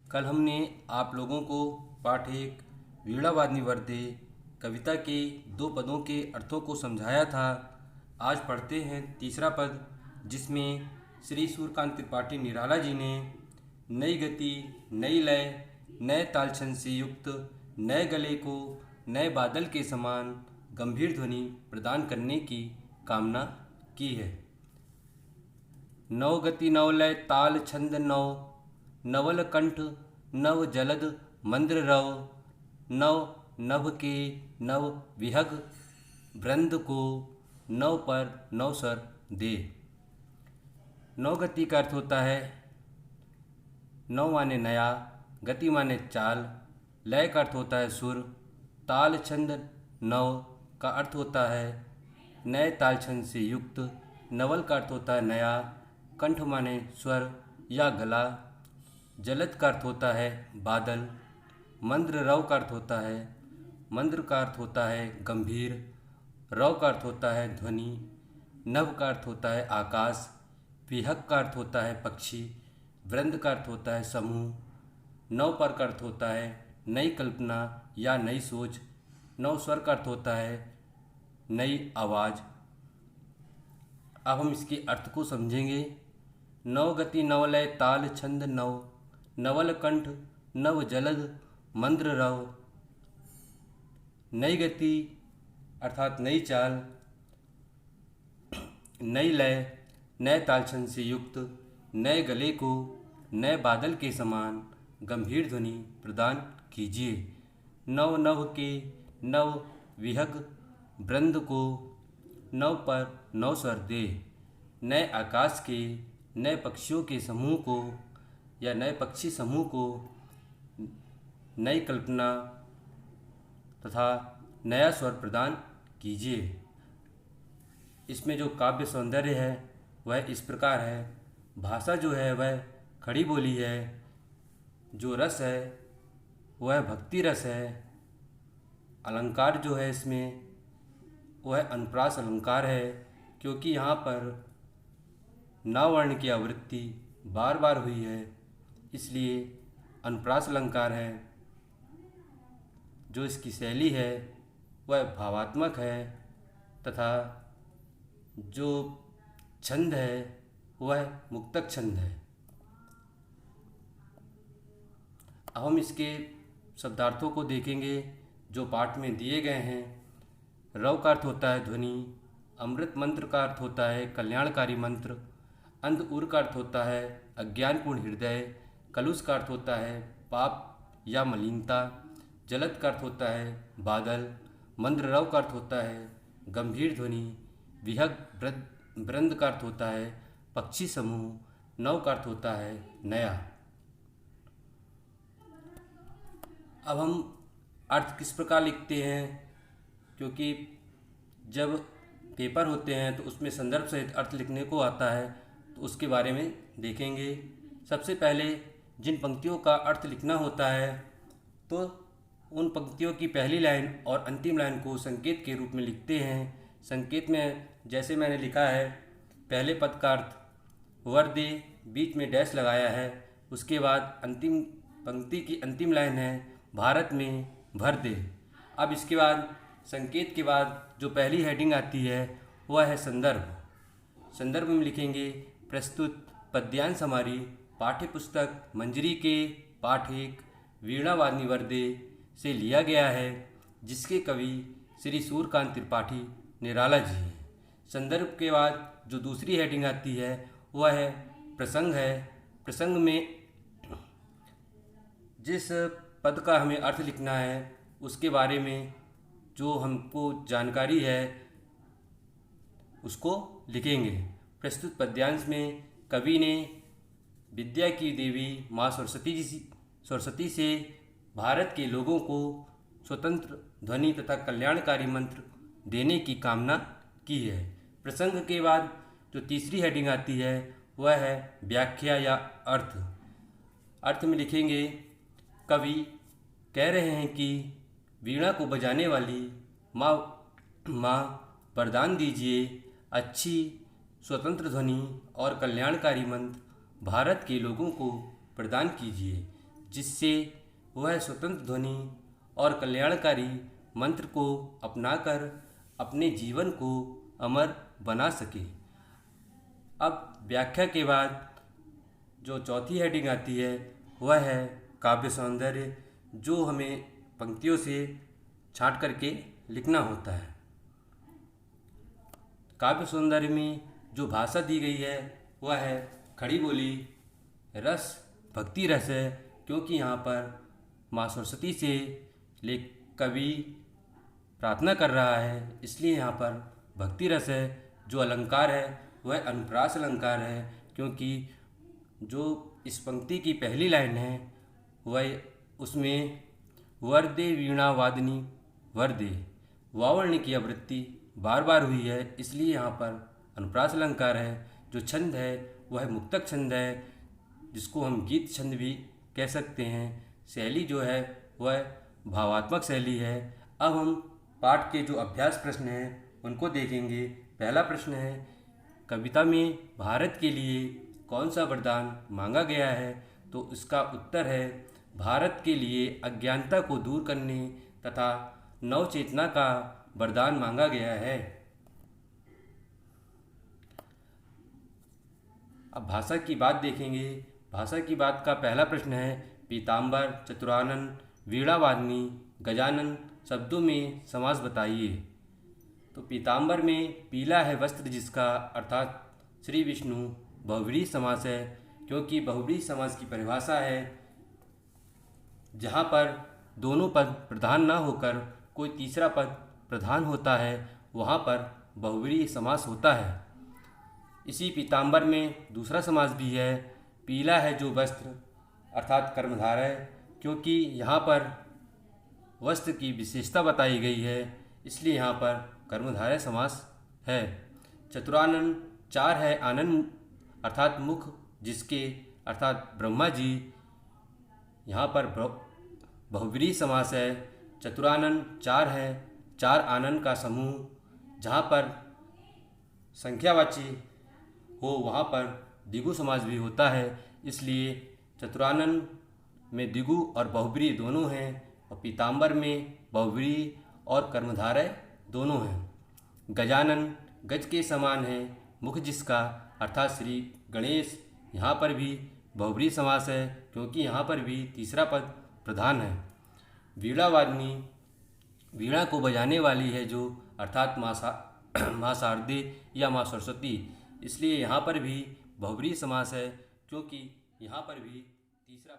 कल हमने आप लोगों को पाठ एक वीणावादनी वर्दे कविता के दो पदों के अर्थों को समझाया था। आज पढ़ते हैं तीसरा पद, जिसमें श्री सूर्यकांत त्रिपाठी निराला जी ने नई गति, नई लय, नए ताल छंद से युक्त नए गले को नए बादल के समान गंभीर ध्वनि प्रदान करने की कामना की है। नव गति नव लय ताल छंद नव, नवल कंठ नव जलद मंद्र रव, नव नभ के नव विहग वृंद को नव पर नव स्वर दे। नव गति का अर्थ होता है नव माने नया, गति माने चाल, लय का अर्थ होता है सुर, ताल छंद नव का अर्थ होता है नए ताल छंद से युक्त, नवल का अर्थ होता है नया, कंठ माने स्वर या गला, जलद का अर्थ होता है बादल, मंद्र रव का अर्थ होता है मंद्र का अर्थ होता है गंभीर, रव का अर्थ होता है ध्वनि, नभ का अर्थ होता है आकाश, विहग का अर्थ होता है पक्षी, वृंद का अर्थ होता है समूह, नव पर का अर्थ होता है नई कल्पना या नई सोच, नव स्वर का अर्थ होता है नई आवाज़। अब हम इसके अर्थ को समझेंगे। नव गति नव लय ताल छंद नव, नवल कंठ नव जलद मंद्र रव। नई गति अर्थात नई चाल, नई लय, नए ताल छंद से युक्त नए गले को नए बादल के समान गंभीर ध्वनि प्रदान कीजिए। नव नभ के नव विहग वृंद को नव पर नव स्वर दे। नए आकाश के नए पक्षियों के समूह को या नए पक्षी समूह को नई कल्पना तथा नया स्वर प्रदान कीजिए। इसमें जो काव्य सौंदर्य है वह इस प्रकार है। भाषा जो है वह खड़ी बोली है, जो रस है वह भक्ति रस है, अलंकार जो है इसमें वह अनुप्रास अलंकार है, क्योंकि यहाँ पर नावर्ण की आवृत्ति बार बार हुई है, इसलिए अनुप्रास अलंकार है। जो इसकी शैली है वह भावात्मक है तथा जो छंद है वह मुक्तक छंद है। अब हम इसके शब्दार्थों को देखेंगे जो पाठ में दिए गए हैं। रव का अर्थ होता है ध्वनि, अमृत मंत्र का अर्थ होता है कल्याणकारी मंत्र, अंध उर का अर्थ होता है अज्ञानपूर्ण हृदय, कलुष का अर्थ होता है पाप या मलिनता, जलद का अर्थ होता है बादल, मंद्र रव का अर्थ होता है गंभीर ध्वनि, विहग वृंद का अर्थ होता है पक्षी समूह, नव का अर्थ होता है नया। अब हम अर्थ किस प्रकार लिखते हैं, क्योंकि जब पेपर होते हैं तो उसमें संदर्भ सहित अर्थ लिखने को आता है, तो उसके बारे में देखेंगे। सबसे पहले जिन पंक्तियों का अर्थ लिखना होता है तो उन पंक्तियों की पहली लाइन और अंतिम लाइन को संकेत के रूप में लिखते हैं। संकेत में जैसे मैंने लिखा है, पहले पद का अर्थ वर दे, बीच में डैश लगाया है, उसके बाद अंतिम पंक्ति की अंतिम लाइन है भारत में भर दे। अब इसके बाद संकेत के बाद जो पहली हेडिंग आती है वह है संदर्भ। संदर्भ में लिखेंगे प्रस्तुत पद्यांश हमारी पाठ्य पुस्तक मंजरी के पाठ एक वीणावादनी वर्दे से लिया गया है, जिसके कवि श्री सूर्यकांत त्रिपाठी निराला जी हैं। संदर्भ के बाद जो दूसरी हेडिंग आती है वह है प्रसंग है। प्रसंग में जिस पद का हमें अर्थ लिखना है उसके बारे में जो हमको जानकारी है उसको लिखेंगे। प्रस्तुत पद्यांश में कवि ने विद्या की देवी माँ सरस्वती से भारत के लोगों को स्वतंत्र ध्वनि तथा कल्याणकारी मंत्र देने की कामना की है। प्रसंग के बाद जो तीसरी हेडिंग आती है वह है व्याख्या या अर्थ। अर्थ में लिखेंगे कवि कह रहे हैं कि वीणा को बजाने वाली माँ वरदान दीजिए, अच्छी स्वतंत्र ध्वनि और कल्याणकारी मंत्र भारत के लोगों को प्रदान कीजिए। जिससे वह स्वतंत्र ध्वनि और कल्याणकारी मंत्र को अपनाकर अपने जीवन को अमर बना सके। अब व्याख्या के बाद जो चौथी हेडिंग आती है वह है काव्य सौंदर्य, जो हमें पंक्तियों से छांट करके लिखना होता है। काव्य सौंदर्य में जो भाषा दी गई है वह है खड़ी बोली। रस भक्ति रस है, क्योंकि यहाँ पर माँ सरस्वती से कवि प्रार्थना कर रहा है, इसलिए यहाँ पर भक्ति रस है। जो अलंकार है वह अनुप्रास अलंकार है, क्योंकि जो इस पंक्ति की पहली लाइन है वह उसमें वरदे वीणा वादनी वरदे वावर्ण की आवृत्ति बार बार हुई है, इसलिए यहाँ पर अनुप्रास अलंकार है। जो छंद है वह मुक्तक छंद है, जिसको हम गीत छंद भी कह सकते हैं। शैली जो है वह भावात्मक शैली है। अब हम पाठ के जो अभ्यास प्रश्न हैं उनको देखेंगे। पहला प्रश्न है, कविता में भारत के लिए कौन सा वरदान मांगा गया है? तो इसका उत्तर है, भारत के लिए अज्ञानता को दूर करने तथा नव चेतना का वरदान मांगा गया है। अब भाषा की बात देखेंगे। भाषा की बात का पहला प्रश्न है, पीताम्बर, चतुरानन, वीणावादनी, गजानन शब्दों में समास बताइए। तो पीताम्बर में पीला है वस्त्र जिसका, अर्थात श्री विष्णु बहुव्रीहि समास है, क्योंकि बहुव्रीहि समास की परिभाषा है जहाँ पर दोनों पद प्रधान न होकर कोई तीसरा पद प्रधान होता है, वहाँ पर बहुव्रीहि समास होता है। इसी पीताम्बर में दूसरा समास भी है, पीला है जो वस्त्र, अर्थात कर्मधारय, क्योंकि यहाँ पर वस्त्र की विशेषता बताई गई है, इसलिए यहाँ पर कर्मधारय समास है। चतुरानन, चार है आनंद अर्थात मुख जिसके, अर्थात ब्रह्मा जी, यहाँ पर बहुव्रीहि समास है। चतुरानन चार है, चार आनंद का समूह, जहाँ पर संख्यावाची हो वहाँ पर द्विगु समास भी होता है, इसलिए चतुरानन में द्विगु और बहुव्रीहि दोनों हैं, और पीताम्बर में बहुव्रीहि और कर्मधारय दोनों हैं। गजानन गज के समान है, मुख जिसका, अर्थात श्री गणेश, यहाँ पर भी बहुव्रीहि समास है, क्योंकि यहाँ पर भी तीसरा पद प्रधान है। वीणावादनी, वीणा को बजाने वाली है जो, अर्थात माँ शारदे या माँ सरस्वती, इसलिए यहाँ पर भी बहुव्रीहि समास है, क्योंकि यहाँ पर भी तीसरा